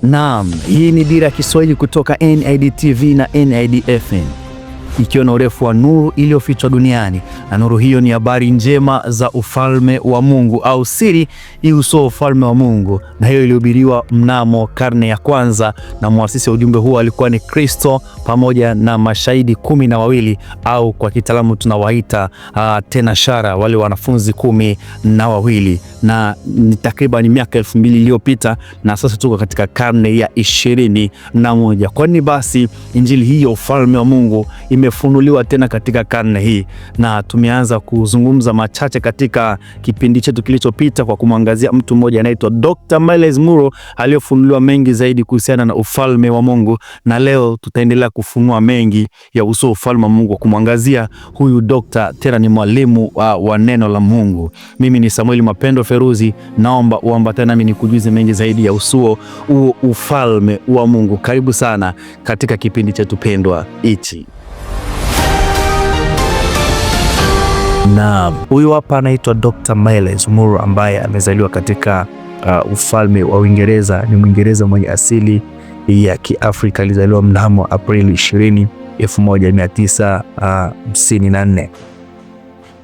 Naam, hii ni Dira ya Kiswahili kutoka NID TV na NID FM, ikiwa na urefu wa nuru iliyofichwa duniani, na nuru hiyo ni habari njema za ufalme wa Mungu au siri ihusuo ufalme wa Mungu, na hiyo ilihubiriwa mnamo karne ya kwanza, na muasisi wa ujumbe huo alikuwa ni Kristo pamoja na mashahidi 12 au kwa kitaalamu tunawaita tenashara, wale wanafunzi 12, na ni takriban miaka 2000 iliyopita, na sasa tuko katika karne ya 21. Kwa nini basi injili hii ya ufalme wa Mungu imefunuliwa tena katika karne hii? Na tumeanza kuzungumza machache katika kipindi chetu kilichopita kwa kumwangazia mtu mmoja anaitwa Dr. Myles Munroe aliyofunuliwa mengi zaidi kuhusiana na ufalme wa Mungu, na leo tutaendelea kufunua mengi ya uso ufalme wa Mungu kumwangazia huyu Dr. tena ni mwalimu wa neno la Mungu. Mimi ni Samuel Mapendo Feruzi, naomba uambatane nami nikujuze mengi zaidi ya uso ufalme wa Mungu. Karibu sana katika kipindi chetu pendwa hichi. Na huyu hapa anaitwa Dr. Myles Munroe ambaye amezaliwa katika ufalme wa Uingereza. Ni Mwingereza mwenye asili ya Kiafrika. Alizaliwa mnamo Aprili 20, 1954.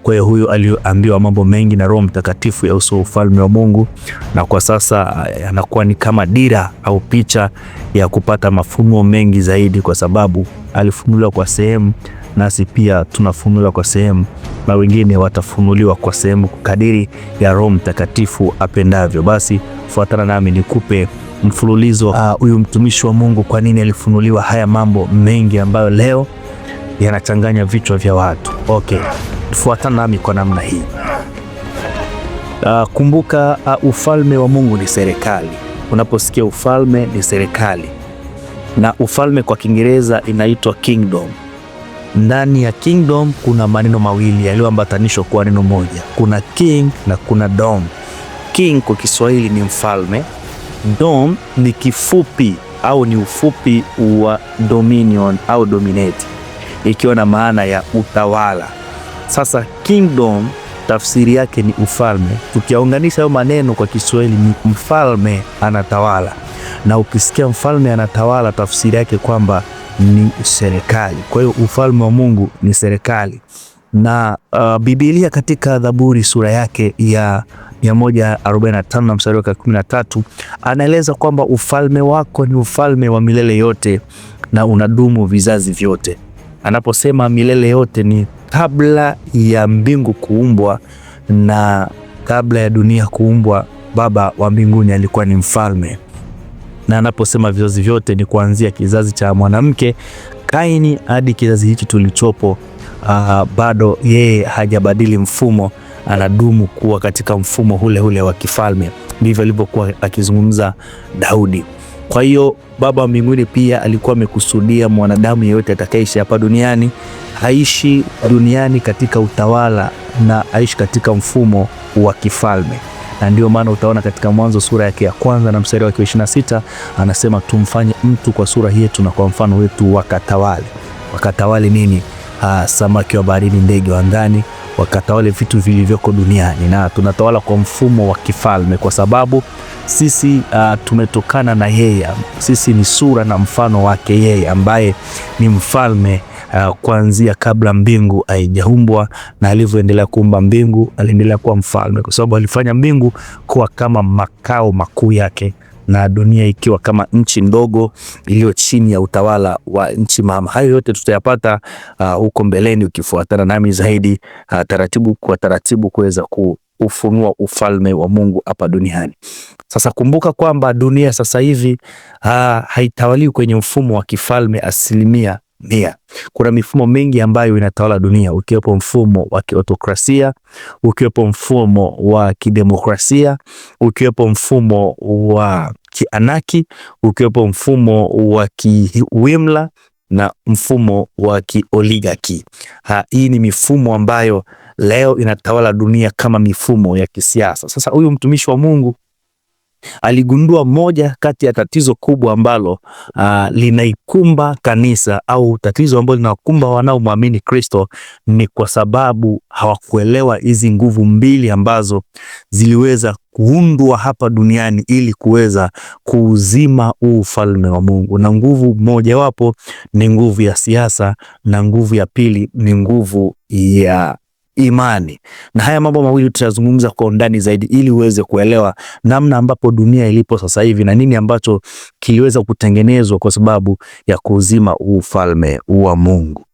Kwa hiyo huyu aliambiwa mambo mengi na Roho Mtakatifu ya uso ufalme wa Mungu, na kwa sasa anakuwa ni kama dira au picha ya kupata mafunuo mengi zaidi, kwa sababu alifunuliwa kwa sehemu, nasi pia tunafunuliwa kwa sehemu, na wengine watafunuliwa kwa sehemu kadiri ya Roho Mtakatifu apendavyo. Basi fuatana nami nikupe mfululizo huyu mtumishi wa Mungu, kwa nini alifunuliwa haya mambo mengi ambayo leo yanachanganya vichwa vya watu. Okay, fuatana nami kwa namna hii. Kumbuka, ufalme wa Mungu ni serikali. Unaposikia ufalme ni serikali, na ufalme kwa Kiingereza inaitwa kingdom. Ndani ya kingdom kuna maneno mawili yaliyoambatanishwa kwa neno moja. Kuna king na kuna dom. King kwa Kiswahili ni mfalme. Dom ni kifupi au ni ufupi wa dominion au dominate, ikiwa na maana ya utawala. Sasa kingdom tafsiri yake ni ufalme. Tukiunganisha hayo maneno kwa Kiswahili ni mfalme anatawala, na ukisikia mfalme anatawala tafsiri yake kwamba ni serikali. Kwa hiyo ufalme wa Mungu ni serikali. Na Biblia katika Zaburi sura yake ya 145 na mstari wa 13 anaeleza kwamba ufalme wako ni ufalme wa milele yote na unadumu vizazi vyote. Anaposema milele yote ni kabla ya mbingu kuumbwa na kabla ya dunia kuumbwa, Baba wa mbinguni alikuwa ni mfalme. Na anaposema vizazi vyote ni kuanzia kizazi cha mwanamke Kaini hadi kizazi hichi tulichopo. Bado yeye hajabadili mfumo, anadumu kuwa katika mfumo ule ule wa kifalme. Ndivyo alivyokuwa akizungumza Daudi. Kwa hiyo Baba wa mbinguni pia alikuwa amekusudia mwanadamu yeyote atakayeishi hapa duniani aishi duniani katika utawala na aishi katika mfumo wa kifalme. Na ndio maana utaona katika Mwanzo sura yake ya kwanza na mstari wake 26 anasema tumfanye mtu kwa sura yetu na kwa mfano wetu wakatawale. Wakatawale nini? Samaki wa baharini, ndege wa angani, wakatawale vitu vilivyoko duniani. Na tunatawala kwa mfumo wa kifalme kwa sababu sisi tumetokana na yeye. Sisi ni sura na mfano wake yeye ambaye ni mfalme kuanzia kabla mbingu haijaumbwa, na alivyoendelea kuumba mbingu aliendelea kuwa mfalme, kwa sababu alifanya mbingu kuwa kama makao makuu yake na dunia ikiwa kama nchi ndogo iliyo chini ya utawala wa nchi mama. Hayo yote tutayapata huko mbeleni ukifuatana nami zaidi taratibu kwa taratibu kuweza kuufunua ufalme wa Mungu hapa duniani. Sasa kumbuka kwamba dunia sasa hivi haitawaliwi kwenye mfumo wa kifalme 100%. Kuna mifumo mingi ambayo inatawala dunia, ukiwepo mfumo wa kiautokrasia, ukiwepo mfumo wa kidemokrasia, ukiwepo mfumo wa kianaki, ukiwepo mfumo wa kiwimla na mfumo wa kioligarki. Hii ni mifumo ambayo leo inatawala dunia kama mifumo ya kisiasa. Sasa huyu mtumishi wa Mungu Aligundua moja kati ya tatizo kubwa ambalo linaikumba kanisa, au tatizo ambalo linakumba wanaomwamini Kristo, ni kwa sababu hawakuelewa hizi nguvu mbili ambazo ziliweza kuundwa hapa duniani ili kuweza kuuzima ufalme wa Mungu. Na nguvu mojawapo ni nguvu ya siasa, na nguvu ya pili ni nguvu ya imani. Na haya mambo mawili tutazungumza kwa undani zaidi ili uweze kuelewa namna ambapo dunia ilipo sasa hivi na nini ambacho kiliweza kutengenezwa kwa sababu ya kuuzima ufalme wa Mungu.